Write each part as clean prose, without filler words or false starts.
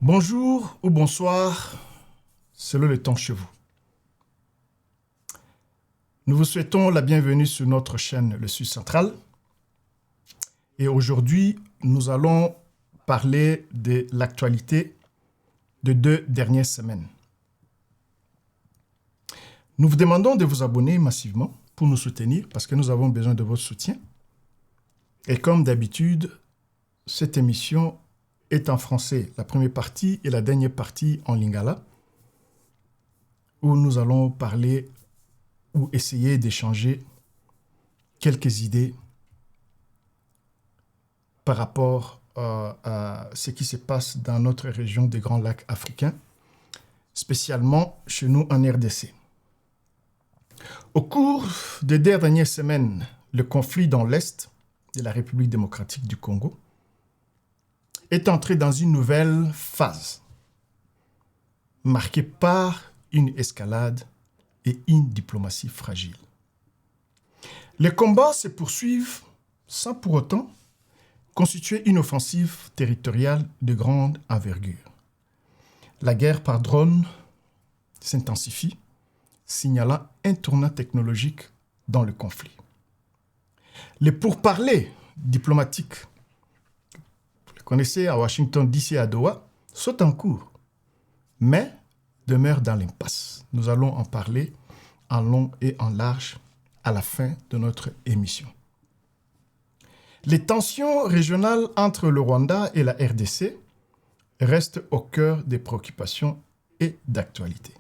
Bonjour ou bonsoir, selon le temps chez vous. Nous vous souhaitons la bienvenue sur notre chaîne Le Sud Central. Et aujourd'hui, nous allons parler de l'actualité de 2 dernières semaines. Nous vous demandons de vous abonner massivement pour nous soutenir parce que nous avons besoin de votre soutien. Et comme d'habitude, cette émission est en français, la première partie et la dernière partie en lingala, où nous allons parler ou essayer d'échanger quelques idées par rapport à ce qui se passe dans notre région des Grands Lacs africains, spécialement chez nous en RDC. Au cours des dernières semaines, le conflit dans l'Est de la République démocratique du Congo est entré dans une nouvelle phase, marquée par une escalade et une diplomatie fragile. Les combats se poursuivent sans pour autant constituer une offensive territoriale de grande envergure. La guerre par drone s'intensifie, signalant un tournant technologique dans le conflit. Les pourparlers diplomatiques, vous les connaissez à Washington DC et à Doha, sont en cours, mais demeurent dans l'impasse. Nous allons en parler en long et en large à la fin de notre émission. Les tensions régionales entre le Rwanda et la RDC restent au cœur des préoccupations et d'actualité.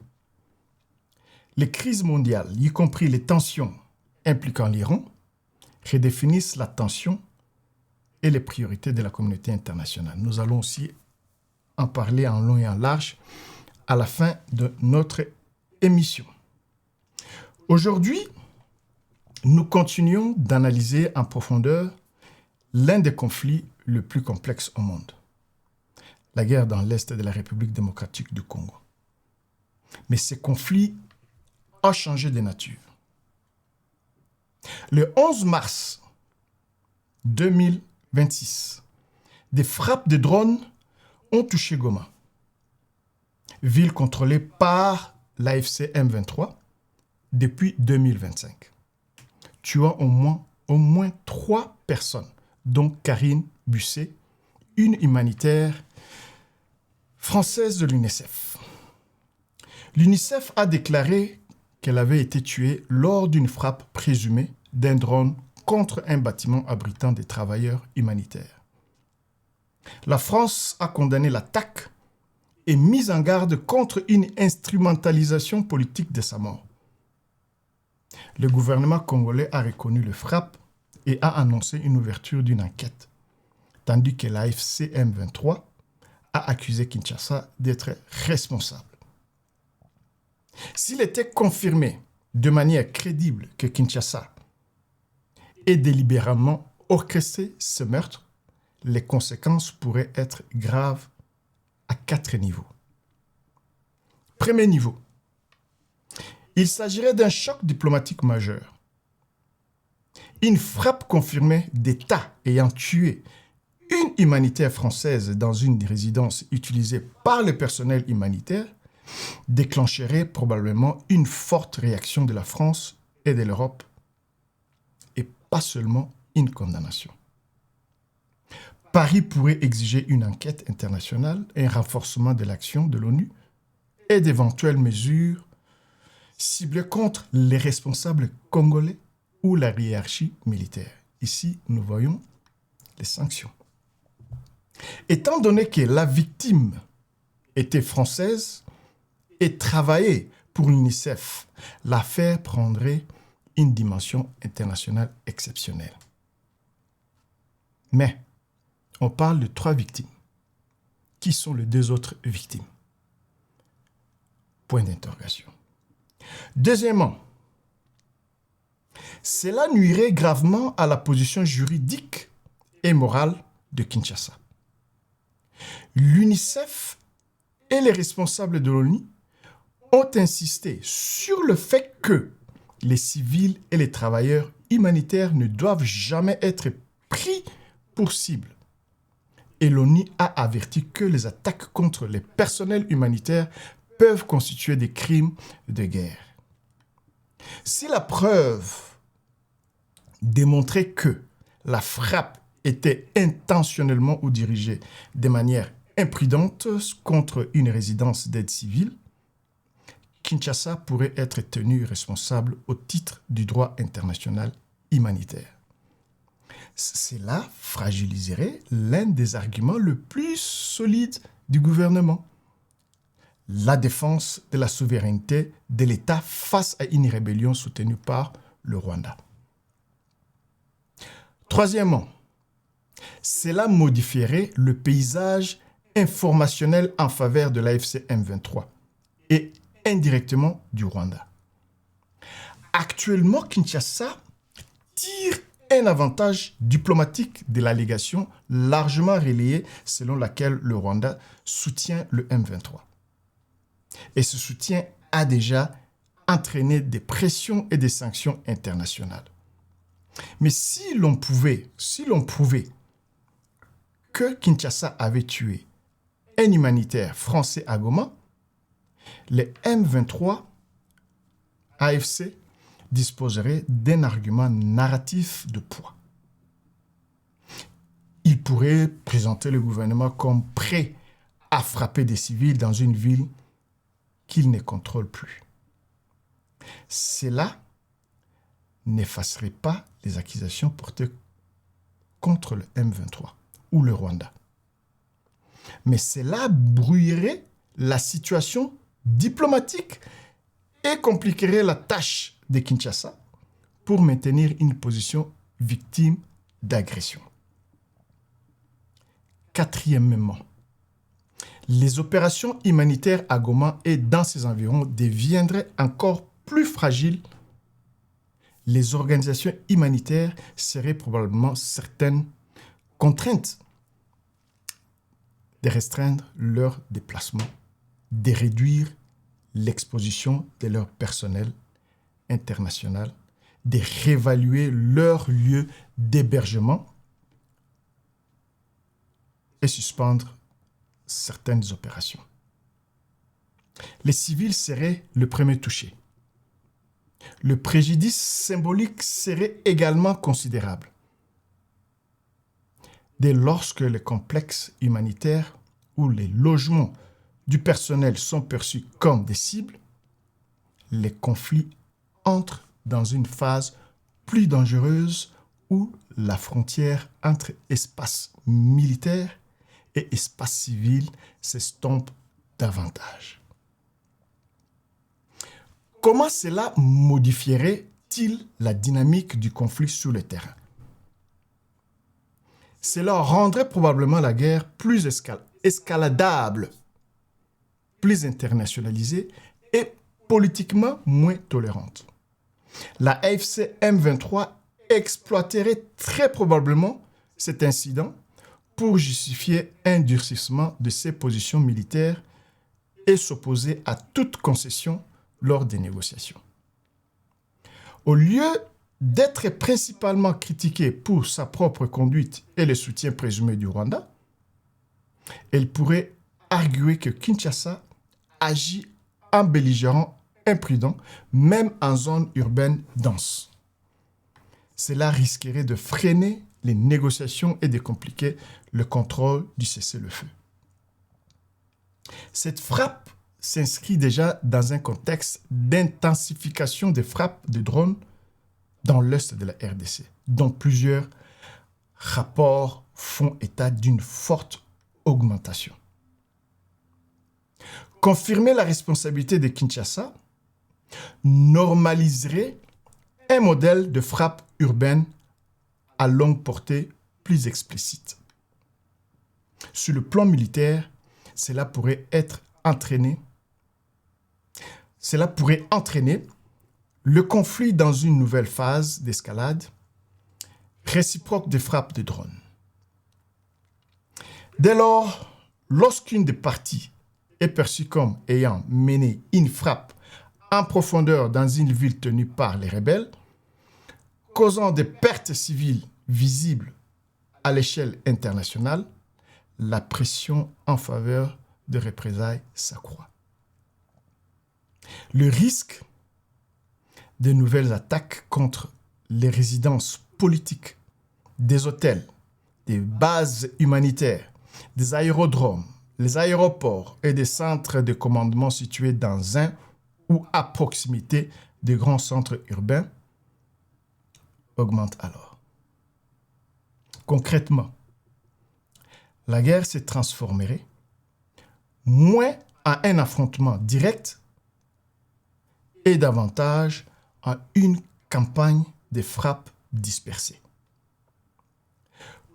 Les crises mondiales, y compris les tensions impliquant l'Iran, redéfinissent la tension et les priorités de la communauté internationale. Nous allons aussi en parler en long et en large à la fin de notre émission. Aujourd'hui, nous continuons d'analyser en profondeur l'un des conflits les plus complexes au monde, la guerre dans l'Est de la République démocratique du Congo. Mais ces conflits ont changé de nature. Le 11 mars 2026, des frappes de drones ont touché Goma, ville contrôlée par l'AFC M23 depuis 2025, tuant au moins 3 personnes, dont Karine Busset, une humanitaire française de l'UNICEF. L'UNICEF a déclaré qu'elle avait été tuée lors d'une frappe présumée d'un drone contre un bâtiment abritant des travailleurs humanitaires. La France a condamné l'attaque et mis en garde contre une instrumentalisation politique de sa mort. Le gouvernement congolais a reconnu les frappes et a annoncé une ouverture d'une enquête, tandis que l'AFC M23 a accusé Kinshasa d'être responsable. S'il était confirmé de manière crédible que Kinshasa ait délibérément orchestré ce meurtre, les conséquences pourraient être graves à 4 niveaux. Premier niveau, il s'agirait d'un choc diplomatique majeur. Une frappe confirmée d'État ayant tué une humanitaire française dans une résidence utilisée par le personnel humanitaire déclencherait probablement une forte réaction de la France et de l'Europe, et pas seulement une condamnation. Paris pourrait exiger une enquête internationale, un renforcement de l'action de l'ONU et d'éventuelles mesures ciblées contre les responsables congolais ou la hiérarchie militaire. Ici, nous voyons les sanctions. Étant donné que la victime était française et travaillait pour l'UNICEF, l'affaire prendrait une dimension internationale exceptionnelle. Mais on parle de 3 victimes. Qui sont les 2 autres victimes? Point d'interrogation. Deuxièmement, cela nuirait gravement à la position juridique et morale de Kinshasa. L'UNICEF et les responsables de l'ONU ont insisté sur le fait que les civils et les travailleurs humanitaires ne doivent jamais être pris pour cible. et l'ONU a averti que les attaques contre les personnels humanitaires peuvent constituer des crimes de guerre. Si la preuve démontrait que la frappe était intentionnellement ou dirigée de manière imprudente contre une résidence d'aide civile, Kinshasa pourrait être tenu responsable au titre du droit international humanitaire. Cela fragiliserait l'un des arguments les plus solides du gouvernement, la défense de la souveraineté de l'État face à une rébellion soutenue par le Rwanda. Troisièmement, cela modifierait le paysage informationnel en faveur de l'AFC M23 et indirectement du Rwanda. Actuellement, Kinshasa tire un avantage diplomatique de l'allégation largement relayée selon laquelle le Rwanda soutient le M23. Et ce soutien a déjà entraîné des pressions et des sanctions internationales. Mais si l'on prouvait que Kinshasa avait tué un humanitaire français à Goma, les M23 AFC disposeraient d'un argument narratif de poids. Ils pourraient présenter le gouvernement comme prêt à frapper des civils dans une ville qu'ils ne contrôlent plus. Cela n'effacerait pas les accusations portées contre le M23 ou le Rwanda. Mais cela brouillerait la situation diplomatique et compliquerait la tâche de Kinshasa pour maintenir une position victime d'agression. Quatrièmement, les opérations humanitaires à Goma et dans ses environs deviendraient encore plus fragiles. Les organisations humanitaires seraient probablement certaines contraintes de restreindre leurs déplacements, de réduire l'exposition de leur personnel international, de réévaluer leur lieu d'hébergement et suspendre certaines opérations. Les civils seraient le premier touché. Le préjudice symbolique serait également considérable. Dès lors que les complexes humanitaires ou les logements du personnel sont perçus comme des cibles, les conflits entrent dans une phase plus dangereuse où la frontière entre espace militaire et espace civil s'estompe davantage. Comment cela modifierait-il la dynamique du conflit sur le terrain? Cela rendrait probablement la guerre plus escaladable, plus internationalisée et politiquement moins tolérante. La AFC M23 exploiterait très probablement cet incident pour justifier un durcissement de ses positions militaires et s'opposer à toute concession lors des négociations. Au lieu d'être principalement critiquée pour sa propre conduite et le soutien présumé du Rwanda, elle pourrait arguer que Kinshasa agit en belligérant imprudent, même en zone urbaine dense. Cela risquerait de freiner les négociations et de compliquer le contrôle du cessez-le-feu. Cette frappe s'inscrit déjà dans un contexte d'intensification des frappes de drones dans l'est de la RDC, dont plusieurs rapports font état d'une forte augmentation. Confirmer la responsabilité de Kinshasa normaliserait un modèle de frappe urbaine à longue portée plus explicite. Sur le plan militaire, cela pourrait entraîner le conflit dans une nouvelle phase d'escalade réciproque des frappes de drones. Dès lors, lorsqu'une des parties est perçue comme ayant mené une frappe en profondeur dans une ville tenue par les rebelles, causant des pertes civiles visibles à l'échelle internationale, la pression en faveur de représailles s'accroît. Le risque de nouvelles attaques contre les résidences politiques, des hôtels, des bases humanitaires, des aérodromes, les aéroports et des centres de commandement situés dans un ou à proximité de grands centres urbains augmente alors. Concrètement, la guerre se transformerait moins en un affrontement direct et davantage en une campagne de frappes dispersées.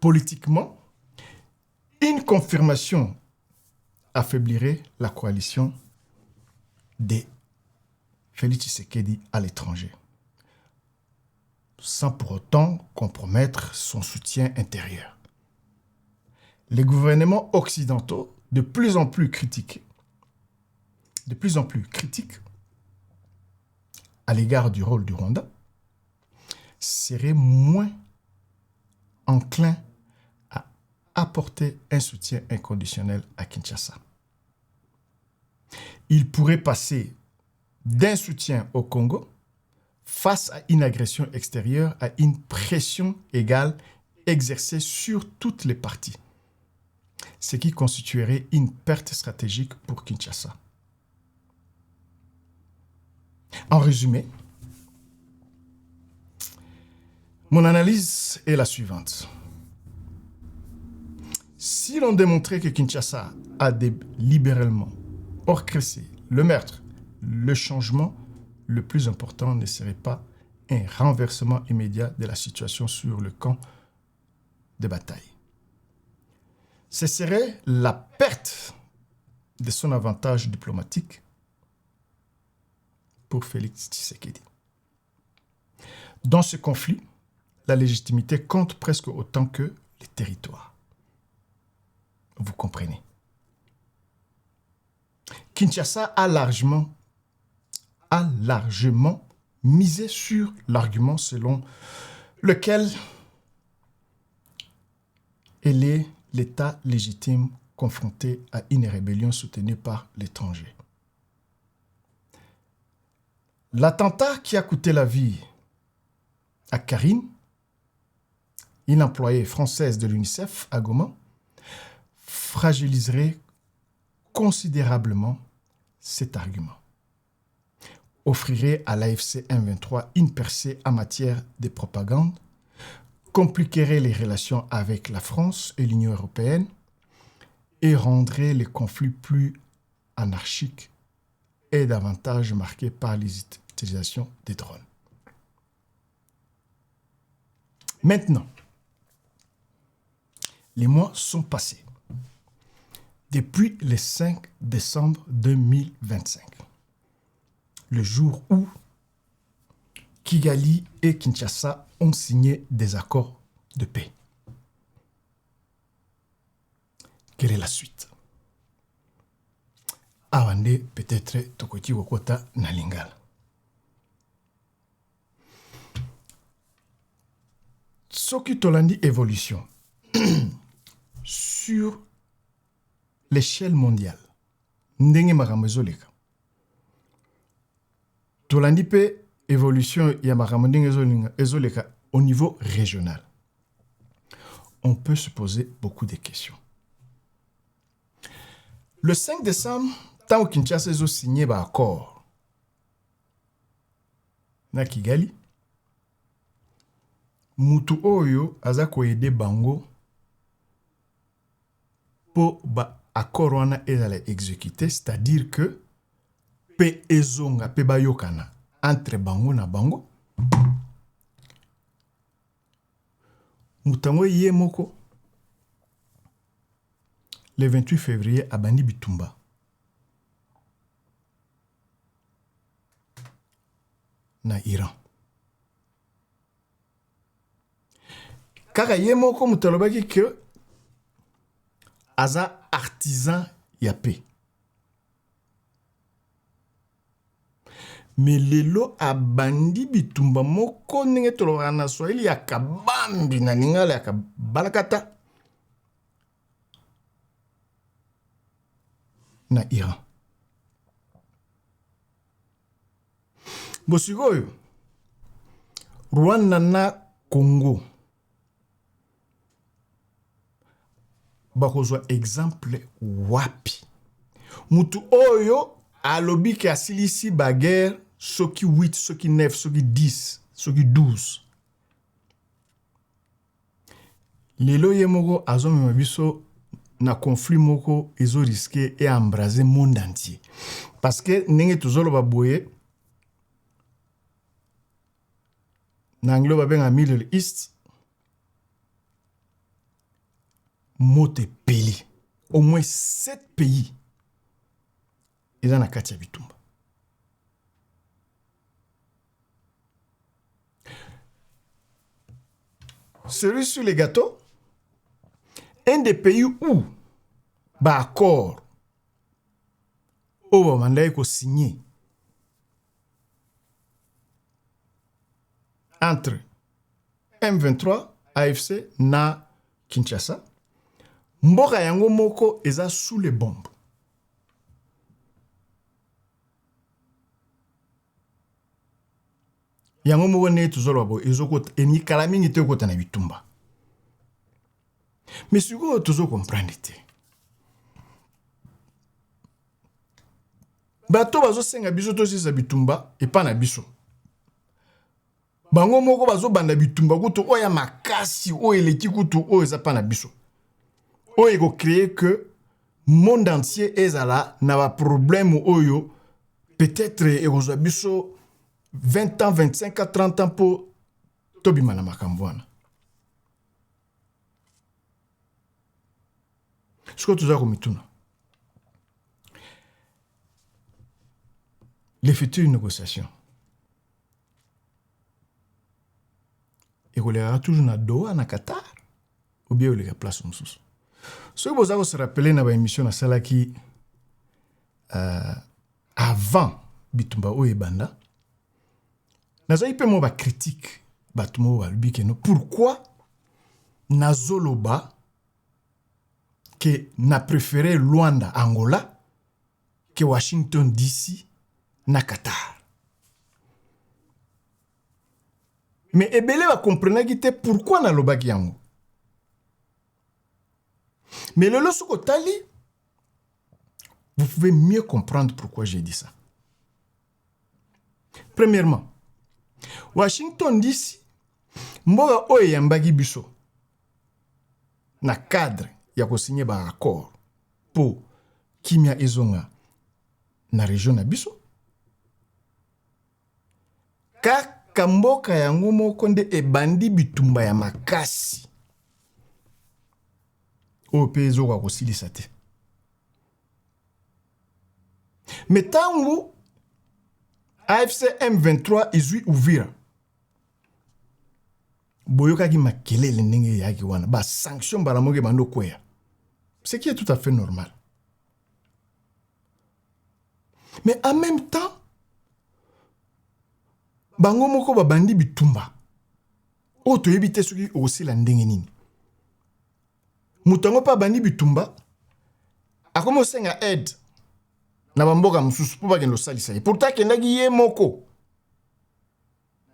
Politiquement, une confirmation affaiblirait la coalition de Félix Tshisekedi à l'étranger, sans pour autant compromettre son soutien intérieur. Les gouvernements occidentaux, de plus en plus critiques à l'égard du rôle du Rwanda, seraient moins enclins à apporter un soutien inconditionnel à Kinshasa. Ils pourraient passer d'un soutien au Congo face à une agression extérieure à une pression égale exercée sur toutes les parties, ce qui constituerait une perte stratégique pour Kinshasa. En résumé, mon analyse est la suivante. Si l'on démontrait que Kinshasa a délibérément orchestré le meurtre, le changement, le plus important ne serait pas un renversement immédiat de la situation sur le camp de bataille. Ce serait la perte de son avantage diplomatique pour Félix Tshisekedi. Dans ce conflit, la légitimité compte presque autant que les territoires. Vous comprenez. Kinshasa a largement misé sur l'argument selon lequel elle est l'État légitime confronté à une rébellion soutenue par l'étranger. L'attentat qui a coûté la vie à Karine, une employée française de l'UNICEF à Goma, fragiliserait considérablement cet argument, offrirait à l'AFC M23 une percée en matière de propagande, compliquerait les relations avec la France et l'Union européenne et rendrait les conflits plus anarchiques et davantage marqués par l'utilisation des drones. Maintenant, les mois sont passés. Depuis le 5 décembre 2025, le jour où Kigali et Kinshasa ont signé des accords de paix. Quelle est la suite? Awande peut-être Tokoti Wokota Nalingala. Soki Tolandi évolution sur l'échelle mondiale. Ndenge makambo ezoleka. Tolandi pe évolution ya makambo ndenge ezoleka au niveau régional. On peut se poser beaucoup de questions. Le 5 décembre, tant que Kinshasa a signé un accord na Kigali, mutu oyo aza koyede bango po ba accord wana ezala exécuté, c'est-à-dire que pe ezonga pe bayokana entre bango na bango. Mutango ye moko le 28 février à Bani Bitumba. Na Iran. Kaka ye moko mutalobaki que aza artisan ya paix. Mais lelo a Bandi Bitumba moko ndenge tolobaka na Swahili ya kabambi na lingala ya kabalakata. na Iran. Bosikoyo, Rwanda na Congo. Bakozwa exemple wapi. Mutu oyo alobi ke asilisi baguerre soki 8, soki 9, soki 10, soki 12. Lelo ye moko azomema biso na conflit moko ezo risqué et embraser monde entier. Parce que ndenge tozoloba boye na anglo babenga Middle East mote peli. Au moins 7 pays eza na kati ya bitumba. Cerise sur les gâteaux, un des pays où accord au mandat ko signé entre M23 AFC na Kinshasa, mboka yango moko eza sous les bombes. Yango moko ne tuzolo bo ezoko eni kala mingi te kota na bitumba. Mais siko tuzo comprendre te. Bato bazo senga biso to sisa bitumba et pas na biso. Bango moko bazo banda bitumba kutu oya makasi o eleki kutu o eza pa na biso. O ego créer que monde entier ezala na ba problème oyo peut-être egozo biso 20 ans, 25 ans, 30 ans pour Tobima na makambuana. Ce que tu as comme tout. Les futures négociations. Et on les toujours na Doha, na Qatar, ou bien on les place en sous. Ce que vous avez se rappeler dans l'émission na celle qui avant Bitumba ou Ebanda. Nazoyi pe mo ba critique batumo ba lubike no pourquoi nazoloba que na préféré Luanda Angola que Washington DC na Qatar. Mais ebele va comprendre que pourquoi na lobaki yango. Mais le lorsque tali vous pouvez mieux comprendre pourquoi j'ai dit ça. Premièrement, Washington DC, mboga oye yambagi biso na cadre ya ko signer ba accord pour kimia ezonga na région na biso. Kaka mboka yango moko nde ebandi bitumba ya makasi. O pezo kwa kosilisa te. Metangu AFC M23 izui Uvira. Boyoka ki makelele ndenge yaki wana ba sanction bala moke bando kwea. Ce qui est tout à fait normal. Mais en même temps bango moko ba bandi bitumba. O to yebite soki aussi la ndenge nini. Mutango pa bandi bitumba akomo senga aide na bamboka mususu po bakendo salisa ye. Pourtant kendaki ye moko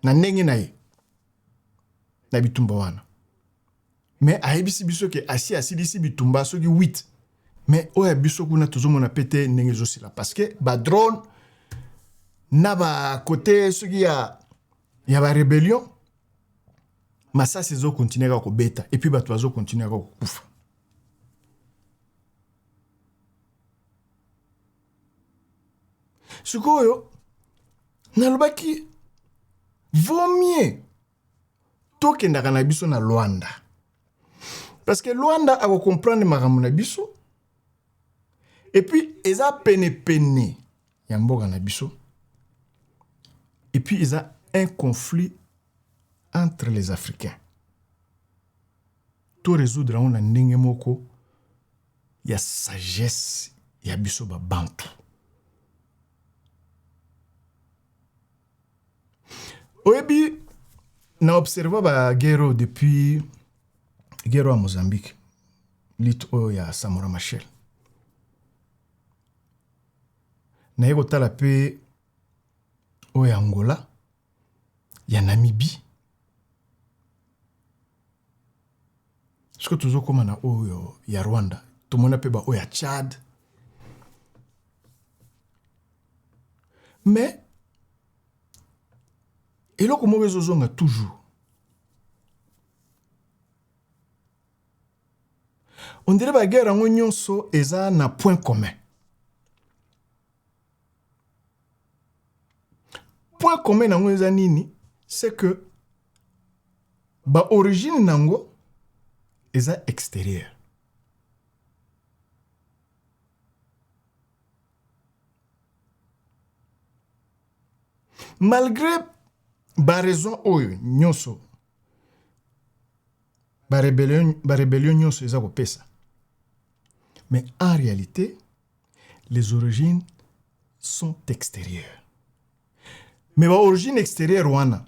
na ndenge na ye na bitumba wana. Mais ayebisi biso ke asilisi bitumba soki 8. Mais oya biso kuna tozomona pete ndenge zosila parce que ba drone na ba côté soki ya ba rébellion masasi zo continuer ko beta et puis bato bazo continuer ko kufa. Sikoyo nalobaki vaut mieux tokendaka na biso na Luanda. Parce que Luanda a comprendre makambo na biso. Et puis eza pene ya mboka na biso. Et puis eza un conflit entre les Africains. To résoudre on na ndenge moko ya sagesse ya biso ba bantu. Oyebi na observa ba guerre depuis guerre à Mozambique. Lit o ya Samora Machel. na yeko tala pe o ya Angola, ya Namibie. Ce que toujours comme na o ya Rwanda, tout le monde pe ba o ya Tchad. Mais et là comme rezozonga toujours. On dirait ba guerre en nyonso eza na point commun. Point commun nango eza nini, c'est que ba origine nango eza extérieur. Malgré ba raison oyo nyonso ba rébellion nyonso eza ko pesa. Mais en réalité, les origines sont extérieures. Mais ba origine extérieure wana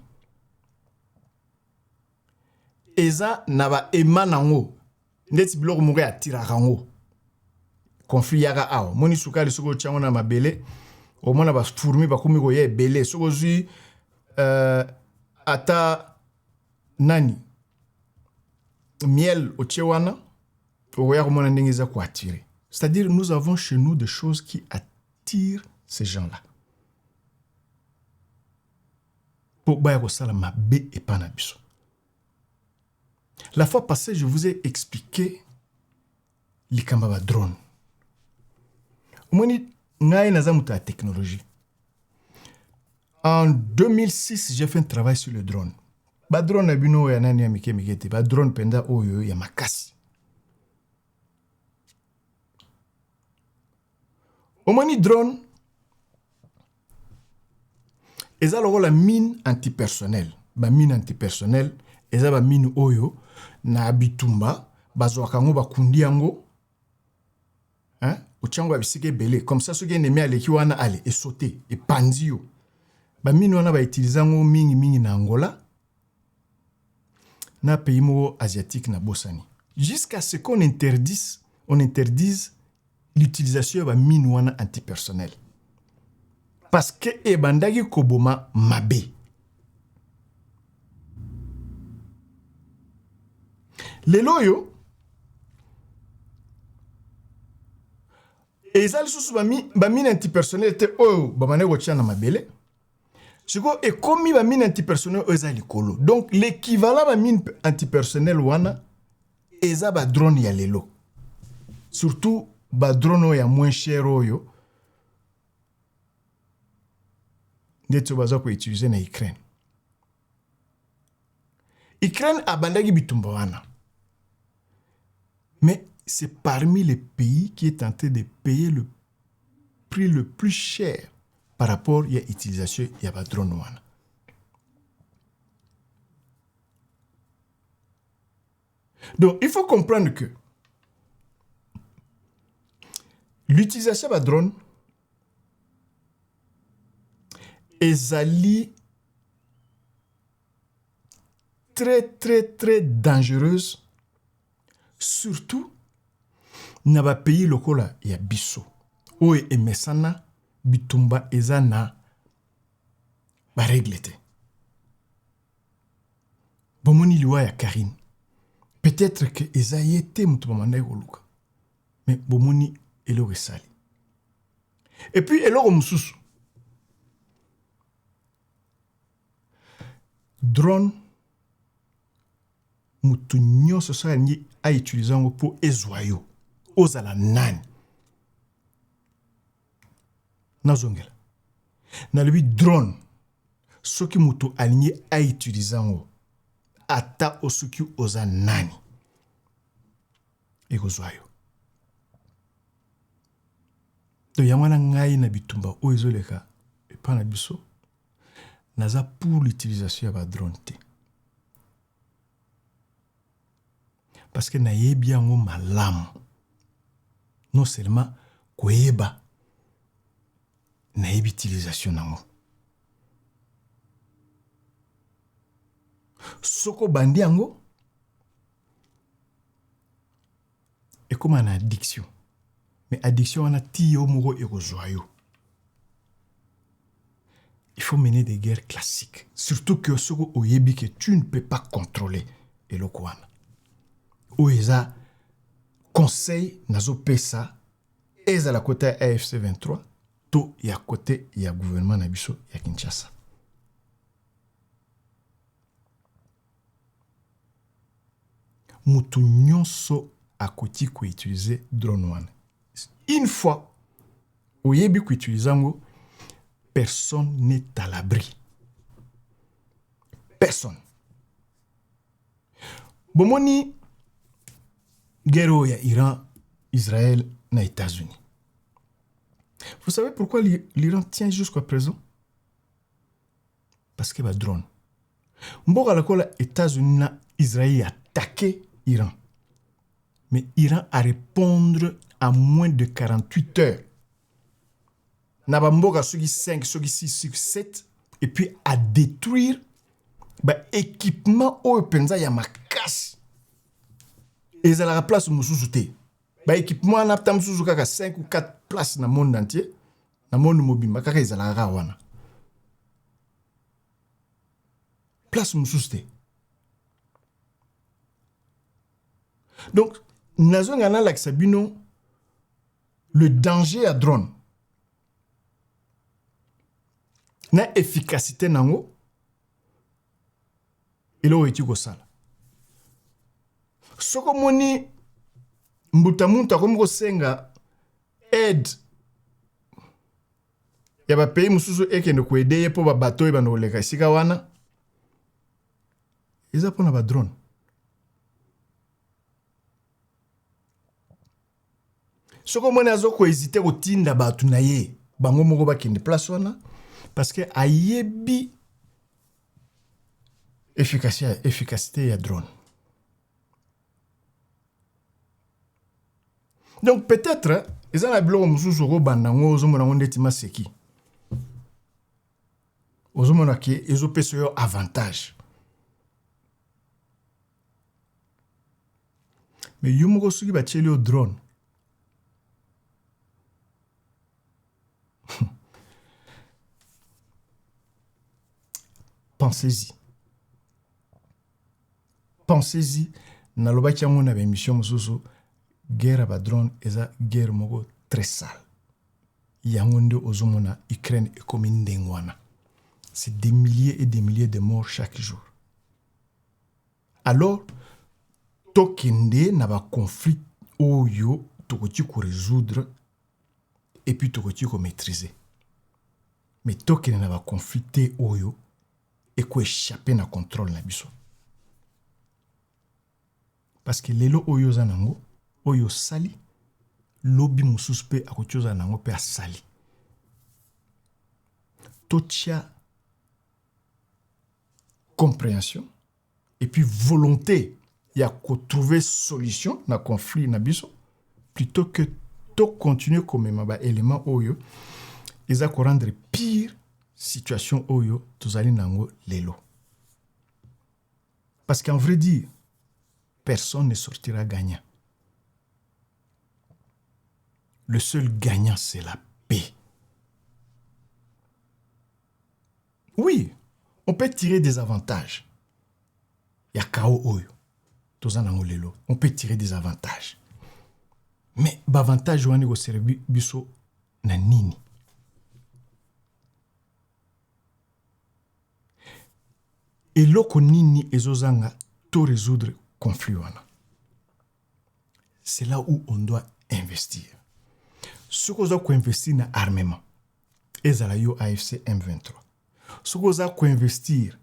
eza na ba emanango ndeti biloko moko ya tirarango. Conflit yaga awo. Moni sukali soko tchango na mabele. Au moins ba fourmi ba komi ko ye belé. Soko zui ata nani miel au tchewana. C'est-à-dire, nous avons chez nous des choses qui attirent ces gens-là. La fois passée, je vous ai expliqué les kambaba drone. La technologie. En 2006, j'ai fait un travail sur le drone. Le drone le drone penda oyo ya makasi. Omoni drone, eza loko la mine antipersonnelle. Ba mine antipersonnelle, eza ba mine oyo na bitumba, bazwaka ba kundi yango. Hein? Ochango bisike belé comme ça soki ennemi aleki wana ale et sauter et pandio. Ba mine wana ba utiliser ngo mingi na Angola. Na pays mo asiatique na Bosanie. Jusqu'à ce qu'on interdise l'utilisation de mine wana antipersonnel. Parce que ebandagi koboma mabe. Lelo yo ezali susu ba mine antipersonnel te oyo bamane gotia na mabele. Siko ekomi ba mine antipersonnel oyo ezali likolo. Donc l'équivalent ba mine antipersonnel wana eza ba drone ya lelo. Surtout ba drone oyo ya moins cher oyo ndeto baza ko utiliser na Ukraine. Ukraine abandaki bitumba wana. Mais c'est parmi les pays qui est tenté de payer le prix le plus cher par rapport à l'utilisation de ba drone wana. Donc il faut comprendre que l'utilisation de drone est très dangereuse, surtout dans les pays locaux ya biso. Oye emesana bitumba ezana ba reglete. Bomoni liwa ya Karine. Peut-être que ezayete mutumamanda yoluka. Mais bomoni elo sali. Et puis elo mususu. Drone mutu nyonso sa ni a utiliser ngo pour ezwayo ozala nani nazongela na lebi drone soki mutu alinye a utiliser ngo ata osuki oza nani ekozwayo to yamana ngai na bitumba o ezoleka epana biso naza pour l'utilisation de drone te. Parce que nayebi yango malamu. Non seulement koyeba nayebi utilisation nango. Soko bandi yango et comme une addiction. Mais addiction wana ti yo moko ekozwa yo. il faut mener des guerres classiques. Surtout que ce oyebi que tu ne peux pas contrôler. Et le Kouana. Oeza conseil nazo pesa. Eza la côté AFC 23. To ya côté ya gouvernement nabiso ya Kinshasa. Mutu nyonso akoti ko utiliser drone wana. Une fois oyebi ko utiliser ngo, personne n'est à l'abri. Personne. Bomoni guerre ya Iran, Israël, na États-Unis. Vous savez pourquoi l'Iran tient jusqu'à présent? Parce qu'il y a des drones. Mboka la kola États-Unis na Israël a attaqué Iran. Mais Iran a répondu à moins de 48 heures. Naba mboka soki 5, soki 6, soki 7 et puis à détruire équipement au penza ya makasi. Et ça la place mususu te. Équipement na tam mususu kaka 5 ou 4 places dans le monde entier. Dans le monde mobile kaka ezala wana. Place mususu te. Donc nazo ngana la sabino le danger à drone. Na efficacité nango ilo eti ko sala. Soko moni mbutamuntu akomi senga aide ya ba pays mususu ekende ko aider po ba bateau e bana oleka sika wana eza pona ba drone. Soko moni azo ko hésiter ko tinda batu na ye bango moko ba kende place wana parce que ayebi efficacité ya drone. Donc peut-être ils ont la blog mususu ko bandango ozomona ngo ndeti maseki. Ozomona ke ezopesa yo avantage. Mais yo moko soki ba tcheli o drone. Pensez-y. Pensez-y. Naloba kiango na émission mususu guerre ba drone eza guerre moko très sale. Yango nde ozomona Ukraine et comme ndengwana. C'est des milliers et des milliers de morts chaque jour. Alors tokende na ba conflit oyo tokoti ko résoudre et puis tokoti ko maîtriser. Mais tokende na ba conflit oyo et ko échapper na contrôle na biso. Parce que lelo oyo zanango oyo sali lobi mususu pe akochoza nango pe asali. Totia compréhension et puis volonté ya ko trouver solution na conflit na biso plutôt que to continuer comme ba élément oyo eza ko rendre pire situation oyo tozali nango lelo. Parce qu'en vrai dire personne ne sortira gagnant. Le seul gagnant, c'est la paix. Oui, on peut tirer des avantages. Il y a chaos oyo. On peut tirer des avantages. Mais l'avantage ouane go servi biso na nini. Et loko nini ezozanga to résoudre conflit wana. C'est là où on doit investir. Ce qu'on a investir dans l'armement, c'est la AFC M23. Ce qu'on a investir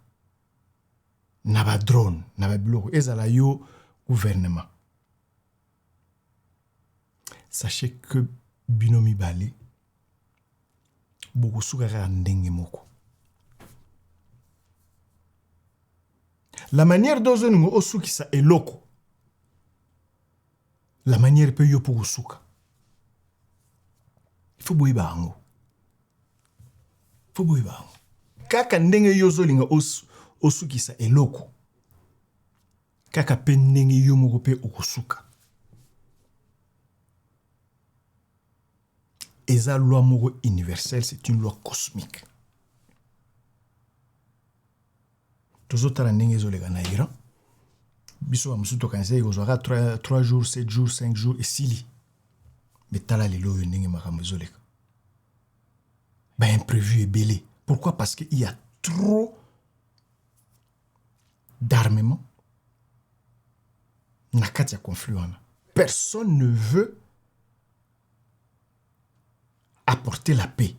dans les drones, dans les blocs, c'est la gouvernement. Sachez que binomi bale, beaucoup soukara ndenge moko. La manière dont nous osuki sa eloko, la manière peut yo pour souka. Il faut boire bango. Il faut boire bango. Kaka ndenge yo zolinga osuki sa eloko. Kaka pe ndenge yo moko pe okusuka. Eza loi moko universelle, c'est une loi cosmique. tozotala ndenge ezolega na Iran biso bamosusu tokanisa ekozwaka 3 jours 7 jours 5 jours esili mais tala lelo oyo ndenge makambo ezoleka imprévu ebele. Pourquoi? Parce qu'il y a trop d'armement na kati ya conflit wana. Personne ne veut apporter la paix.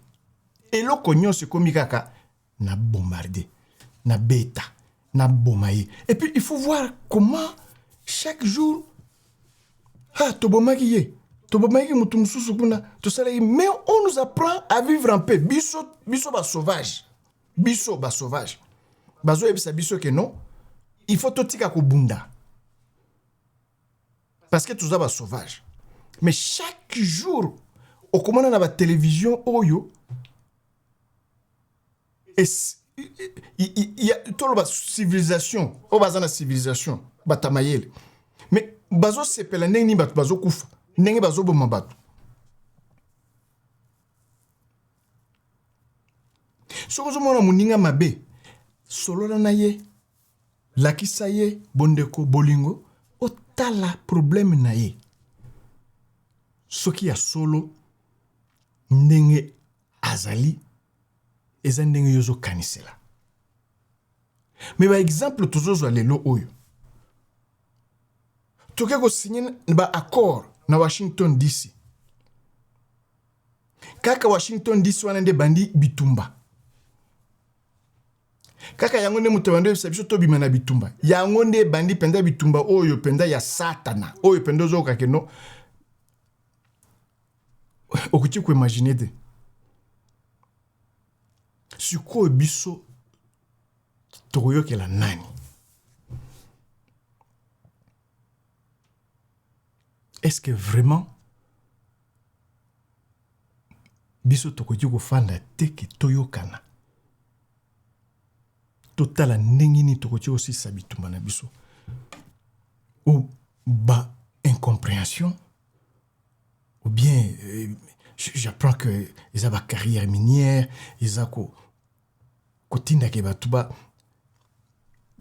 Et eloko nyonso ekomi kaka na bombarder, na beta, na bomaye. Et puis il faut voir comment chaque jour tobomaki ye, tobomaki mutu mususu kuna, tosalaki, mais on nous apprend à vivre en paix. Biso ba sauvage. Biso ba sauvage. Bazo yebisa biso ke non, il faut totika ko bunda. Parce que tout ça va sauvage. Mais chaque jour, au commandant de la télévision, oyo, il y a toute la civilisation, au bazan la civilisation, batamayel. Mais bazo sepela nengi bat bazo kufa, nengi bazo bomabatu. Sokozo mona muninga mabe, solo na ye, lakisa ye, bondeko, bolingo, otala problème na ye. Soki ya solo, ndenge azali, eza ndenge yozo kanisela. Mais par exemple, tozozo lelo oyo. Toke ko signer ba accord na Washington DC. Kaka Washington DC wana nde bandi bitumba. Kaka yango nde muto bandi biso to bimana bitumba. Yango nde bandi penda bitumba oyo penda ya satana. Oyo penda zo kakeno. Okuti ko imaginer de. Suko biso toyo ke la nani. Est-ce que vraiment biso tokoki ko fanda te ke toyo kana? Total ndenge ni tokoki aussi sabitumba na biso. Ou ba incompréhension ou bien j'apprends que ils ont une carrière minière, ils ont kotinda ke batuba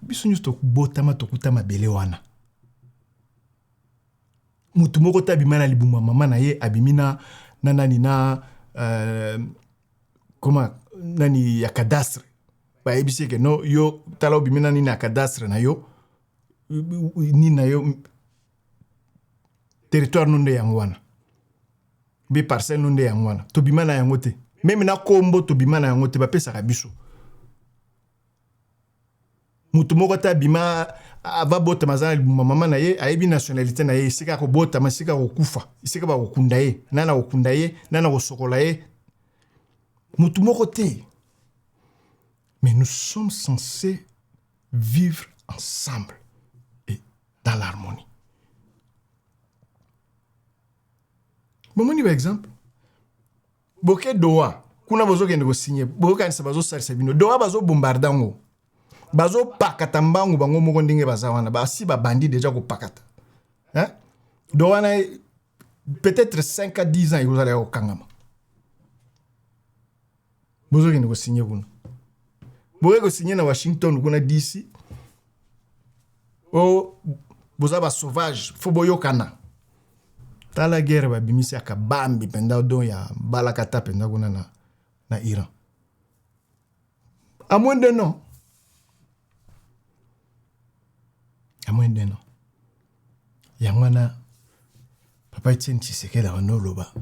biso nyusto kubotama tokutama bele wana. Mutu moko tabimana libumba mama na ye abimina nanani na comment nani ya cadastre. Ba ebisi ke no yo tala obimina ni na cadastre na yo ni na yo territoire nonde yangwana. Bi parcelle nonde yangwana. Tobimana yango te. Même na kombo tobimana yango te ba pesa ka biso. Mutu moko tabima ava bota mazana mama na ye ayebi nationalité na ye sika ko bota masika ko kufa sika ba ko kunda ye nana ko kunda ye nana ko sokola ye mutu moko te. Mais nous sommes censés vivre ensemble et dans l'harmonie. Bon par exemple boke doa kuna bozo kende ko signer boka kanisa bazo salisa bino doa bazo bombardango bazo pakata mbangu bango moko ndenge baza wana basi ba bandi déjà ko pakata hein do wana peut-être 5 à 10 ans ils allaient au kangama bozo kende ko signer kuna boye ko signer na Washington kuna DC o boza ba sauvage fo boyo kana tala guerre ba bimisi akabambi penda don ya balakata penda kuna na Iran à moins d'un an. À moins d'un an. Yamana, Papa Etienne Tshisekedi a loba.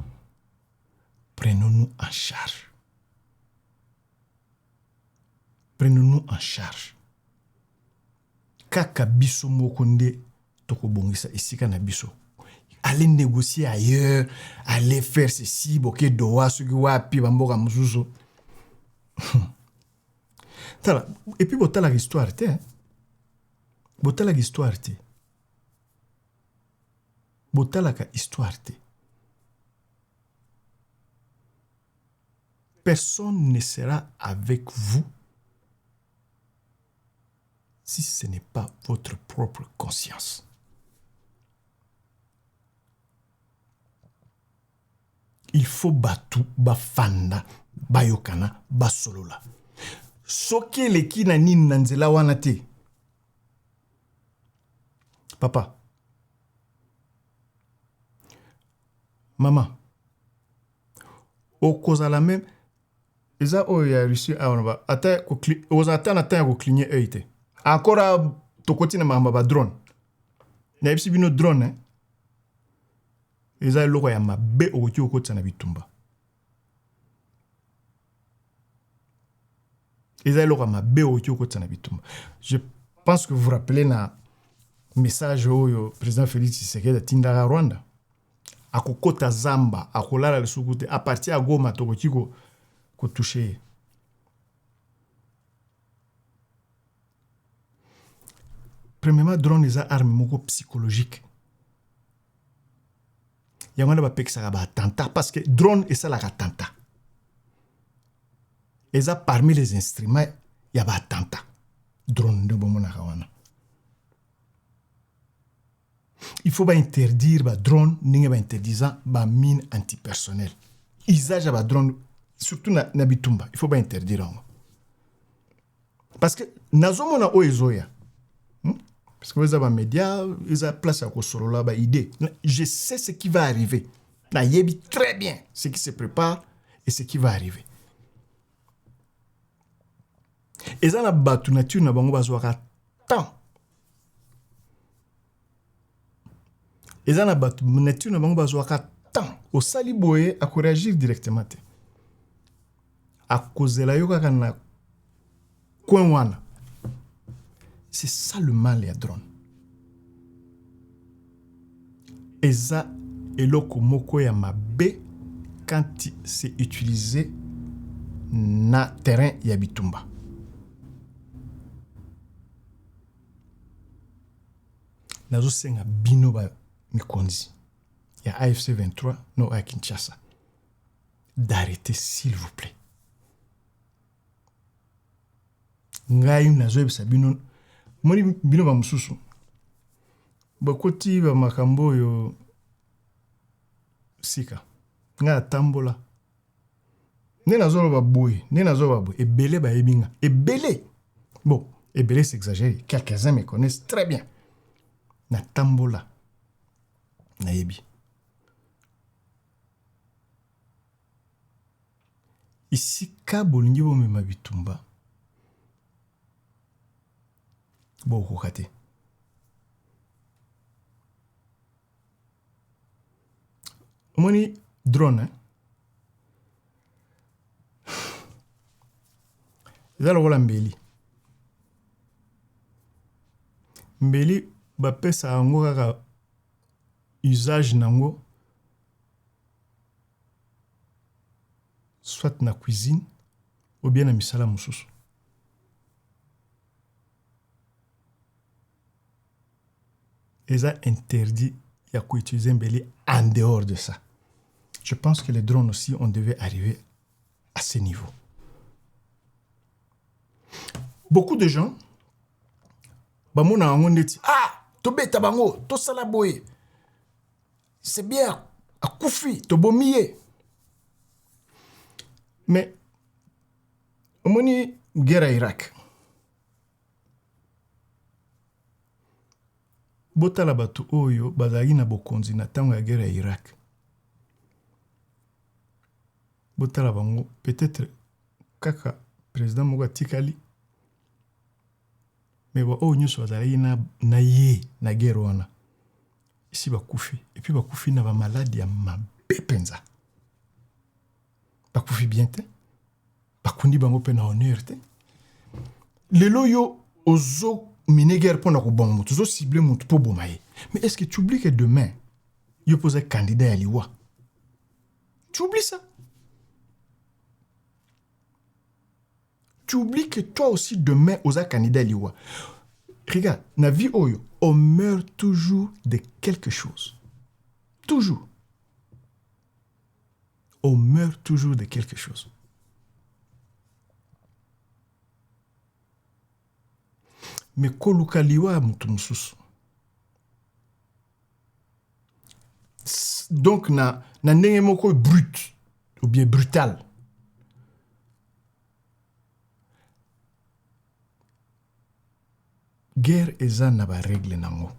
Prenons-nous en charge. Prenons-nous en charge. Kaka biso mokonde toko bongisa isika na biso. Allez négocier ailleurs, allez faire ceci, boké doa, sugi wapi, bamboka mususu. Et puis botala l'histoire, te. Botala l'histoire, te. Botala ka histoire, te. Personne ne sera avec vous si ce n'est pas votre propre conscience. Il faut batu, bafanda, bayokana, basolola. soki eleki na nini na nzela wana te. Papa, maman, okozala même eza oyo ya Russie awana ba ata ko ozata na temps ko cligner œil te. Encore tokoti na mamba ba drone. Na yebisi bino drone eza eloko ya mabe okoki okotisa na bitumba. Eza eloko ya mabe okoki okotisa na bitumba. Je pense que vous vous rappelez na message oyo président Félix Tshisekedi atindaka Rwanda. Akokota zamba, akolala lisuku te, a partir ya Goma tokoki ko toucher. Premièrement, drone eza arme moko psychologique. Yangwana ba pekisaka ba attentat parce que drone esalaka attentat. Eza parmi les instruments ya ba attentat. Drone de bomonaka wana. Il faut pas interdire ba drone, ninge ba interdisant ba mine antipersonnel. Usage ba drone surtout na bitumba, il faut pas interdire. Parce que nazomona o ezoya. Parce que vous avez un média, vous avez place à Kosorola, bah idée. Je sais ce qui va arriver. Na yebi très bien ce qui se prépare et ce qui va arriver. Et ça na batu nature na bango bazwaka temps. Et ça na batu nature na bango bazwaka temps. Au sali boye à réagir directement. À cause de la yoka kana coin wana. C'est ça le mal ya drone. Eza eloko moko ya mabe quand c'est utilisé na terrain ya bitumba. Nazo senga bino ba mikonzi ya AFC 23 no à Kinshasa d'arrêter s'il vous plaît. Ngai nazo ebisa bino moni bino ba mususu bakoti ba makambo yo sika nga tambola ne nazo ba boy ebele ba ebinga ebele bon ebele c'est exagéré, quelques-uns me connaissent très bien na tambola na yebi ici ka bolingi bo mema bitumba beaucoup raté. Moni drone, hein? Zalo wala mbeli. Mbeli ba pesa ango kaka usage nango soit na cuisine ou bien na misala mususu. Ils ont interdit de utiliser un bélier en dehors de ça. Je pense que les drones aussi, on devait arriver à ce niveau. Beaucoup de gens, tobe tabango, to salaboye. C'est bien, à koufi, to bomiye. Mais, on moni guerre à Irak. Botala batu oyo bazali na bokonzi na tango ya guerre ya Irak. Botala bango peut-être kaka président moko tikali. Mais ba oyo nyuso bazali na ye na guerre wana. Ici bakufi et puis bakufi na ba maladie ya mabe penza. Bakufi bien te. Bakundi bango pe na honneur te. Lelo yo ozo mine guerre pour nous bon moto zo cibler moto pour bomaye. Mais est-ce que tu oublies que demain il pose un candidat à l'Iwa? Tu oublies ça? Tu oublies que toi aussi demain aux candidat à l'Iwa. Regarde, na vie oyo, on meurt toujours de quelque chose. Toujours. On meurt toujours de quelque chose. Mais koluka liwa mutu mususu. Donc na ndenge moko brut ou bien brutal. guerre eza na ba règle nango.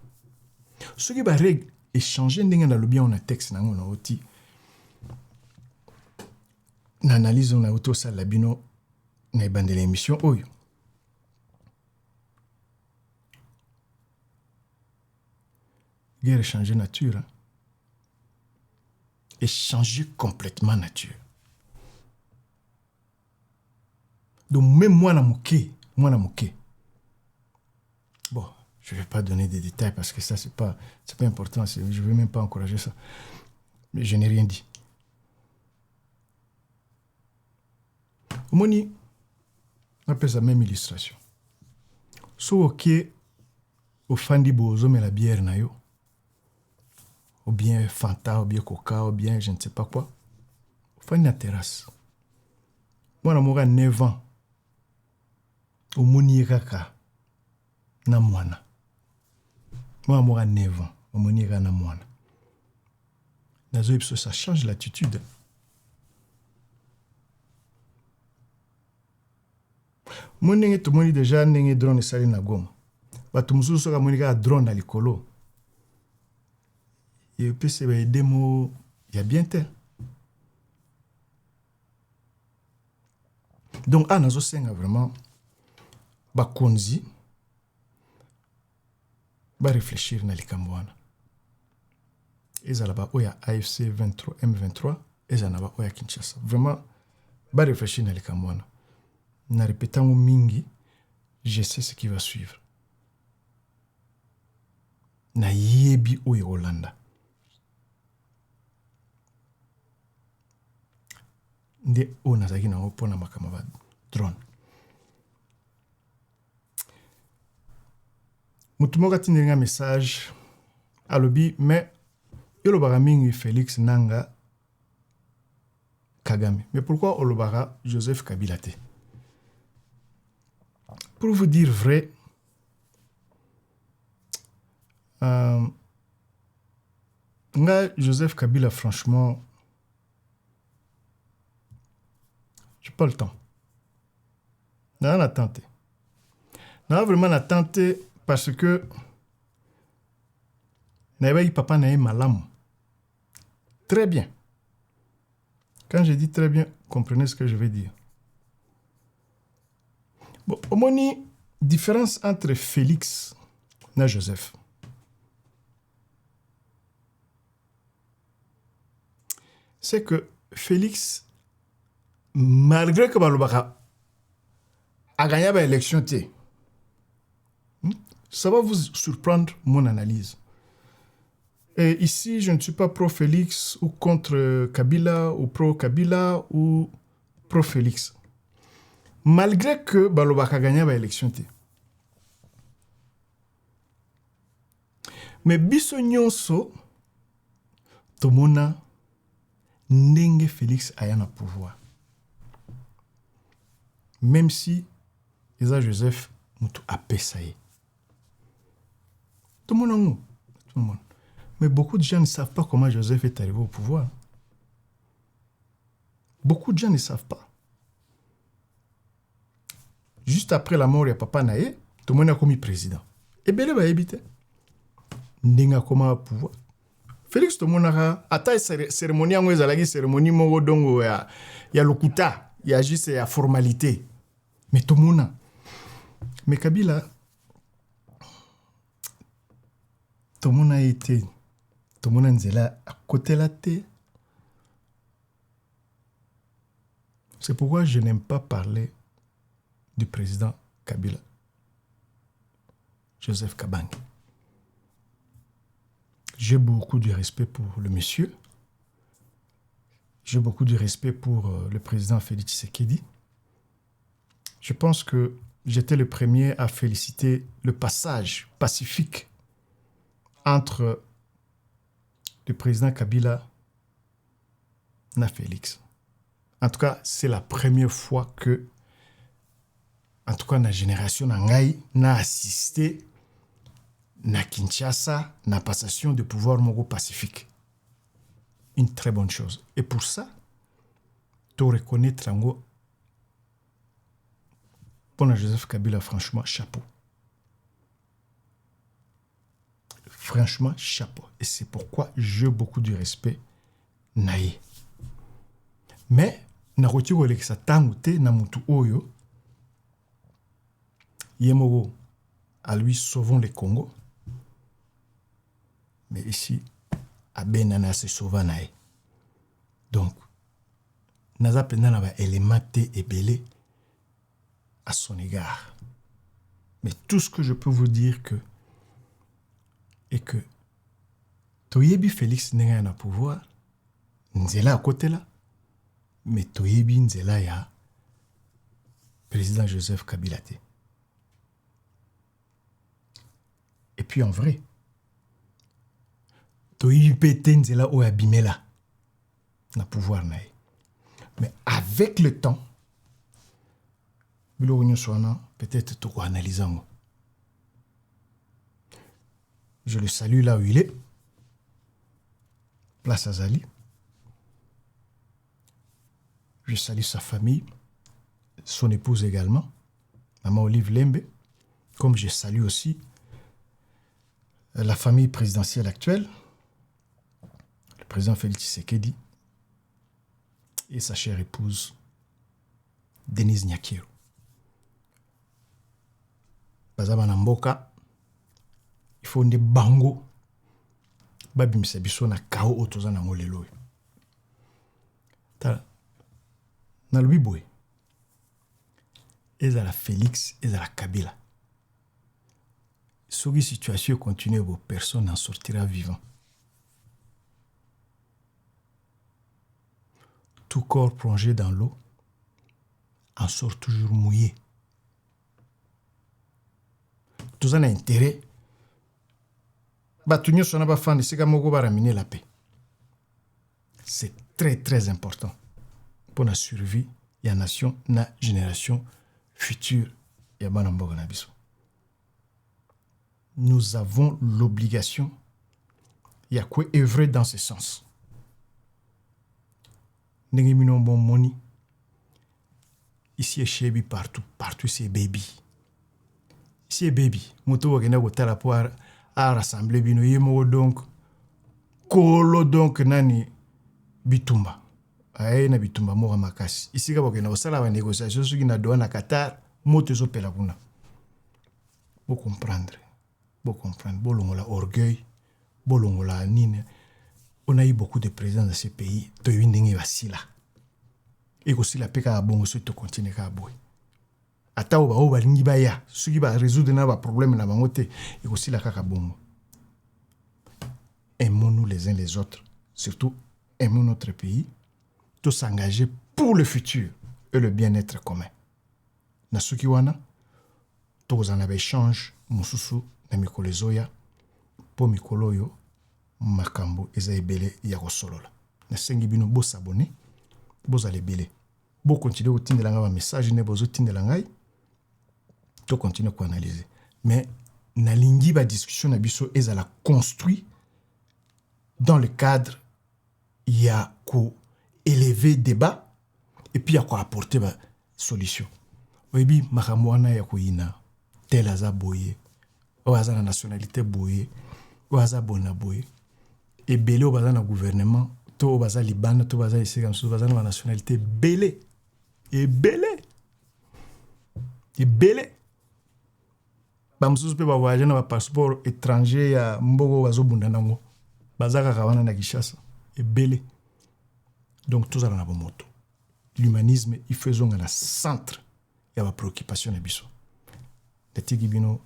Soki ba règle échanger ndenge na lobi on a texte nango na oti. Na analyse on a auto salabino na ebandela émission oyo. Guerre changer nature. Hein? Et changer complètement nature. Donc même moi na moké. Bon, je ne vais pas donner des détails parce que ça c'est pas important. Je ne vais même pas encourager ça. Mais je n'ai rien dit. Moni, on appelle ça même illustration. So ok, au fandi bozo mais la bière na yo. Ou bien Fanta, ou bien Coca, ou bien je ne sais pas quoi. Au na terrasse. Moi, je 9 ans. Au moni kaka. Na mwana. Moi, 9 ans. Au moni na mwana. Ça change l'attitude. Moi, tout le monde déjà n'engé drone sali na goma. Bato mususu soka moni ka drone na likolo. Et puis c'est des démos, il y a bien tel. Donc à nazo senga vraiment ba konzi ba réfléchir na likamwana. Eza là-bas oya AFC 23 M23 eza na ba oya Kinshasa. Vraiment ba réfléchir na likamwana. Na répétant mingi, je sais ce qui va suivre. Na yebi oya Hollanda. Nde o nazaki na opona makamava drone. Mutumoka tindenga message alobi mais yolobaka mingi Félix Nanga Kagame. Mais pourquoi olobaka Joseph Kabila te? Pour vous dire vrai, nga Joseph Kabila franchement j'ai pas le temps. N'a pas tenté. N'a vraiment tenté parce que n'a pas eu papa n'a eu malam. Très bien. Quand je dis très bien, comprenez ce que je veux dire. Bon, au moins, différence entre Félix et Joseph. C'est que Félix malgré que Balobaka a gagné l'élection, ça va vous surprendre mon analyse. Et ici, je ne suis pas pro-Félix ou contre Kabila ou pro-Kabila ou pro-Félix. Malgré que Balobaka a gagné l'élection. Mais biso nyonso tomona ndenge Félix aya na pouvoir. Même si Eza Joseph mutu apesaye. Tout le monde. Mais beaucoup de gens ne savent pas comment Joseph est arrivé au pouvoir. Beaucoup de gens ne savent pas. Juste après la mort de Papa Naye, tout le monde a commis président. Et Belé va éviter. N'enga comment au pouvoir. Félix tout le monde a atteint cérémonie en la cérémonie moro dongo ya lokuta, ya juste ya formalité. Mais tout le monde. Mais Kabila, tout le monde a été, tout le monde est là à côté de la tête. C'est pourquoi je n'aime pas parler du président Kabila, Joseph Kabang. J'ai beaucoup de respect pour le monsieur. J'ai beaucoup de respect pour le président Félix Tshisekedi. Je pense que j'étais le premier à féliciter le passage pacifique entre le président Kabila et Félix. En tout cas, c'est la première fois que, en tout cas, la génération Nangaï n'a assisté na Kinshasa, na passation de pouvoir moro pacifique. Une très bonne chose. Et pour ça, tu reconnais Trango pour Joseph Kabila, franchement, chapeau. franchement, chapeau. Et c'est pourquoi j'ai beaucoup de respect. Naïe. Mais, nakoti kolekisa tangu te na mutu oyo, yemoko, à lui, sauvons les Congo. Mais ici, à Benana, c'est sauvant naïe. Donc, naza pendant ba élément et belé à son égard. Mais tout ce que je peux vous dire est que Toyebi Félix n'est pas pouvoir, Nzela à côté là, mais Toyebi Nzela ya président Joseph Kabila. Et puis en vrai, Toyebi pété Nzela ou abimela na pouvoir naï. Mais avec le temps, peut-être tout analysant. Je le salue là où il est. Place Azali. Je salue sa famille, son épouse également, Maman Olive Lembe, comme je salue aussi la famille présidentielle actuelle, le président Félix Tshisekedi et sa chère épouse Denise Nyakiro. Bazaba na mboka, il faut des bango babimisa biso na kao otoza na ngolelo. Ta na luiboy ezala Félix ezala Kabila. Si la situation continue, personne n'en sortira vivant. Tout corps plongé dans l'eau en sort toujours mouillé. Tout ça a intérêt. La paix. C'est très très important pour la survie de la nation, de la génération future. Nous avons l'obligation, il y a quoi œuvrer dans ce sens. Ici, c'est baby partout. Partout, c'est baby. Ici, baby. Moto wakena kotala po a rassembler bino yemo donc. Kolo donc nani bitumba. Aye na bitumba mora makasi. Ici, ka wakena osala wa négociation soki na doa na Qatar, moto zo pela kuna. Vous comprendre. Vous comprendre. Bolongola orgueil. Bolongola nine. On a eu beaucoup de présidents dans ce pays. To yindenge wasila. Et aussi la peka bongo so to continue ka boy. Ata o ba lingi ba ya, suki ba résoudre na ba problème na bango te, et aussi la kaka bongo. Aimons-nous les uns les autres, surtout aimons notre pays, tous s'engager pour le futur et le bien-être commun. Na suki wana, tous en avez échange mususu na mikolo zoya po mikolo yo makambo eza ebele ya kosolola. Na sengi bino bo s'abonner. Vous allez belé. Vous continuez au titre de la message, ne vous titre de la tout continuer à analyser. Mais na lingi ba discussion na biso est à la construit dans le cadre il y a ko élever débat et puis il y a ko apporter ba solution. Oyebi makamwana ya ko ina tel aza boye o aza na nationalité boye o aza bona boye et belé o baza na gouvernement to baza Liban, to baza ici comme ça, baza na nationalité belé. Et belé. Et belé. Ba msusu pe ba voyager na ba passeport étranger ya mbogo bazo bunda nango. Baza kaka wana na Kinshasa. Et belé. Donc tout ça na moto. L'humanisme il faisons à la centre ya ba préoccupation na biso. Letigi bino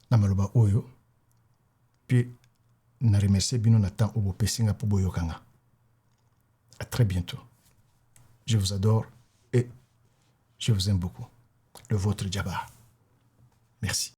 na maloba oyo. Puis na remercier bino na temps obo pesinga po boyokanga. À très bientôt. Je vous adore et je vous aime beaucoup. Le vôtre Djabar. Merci.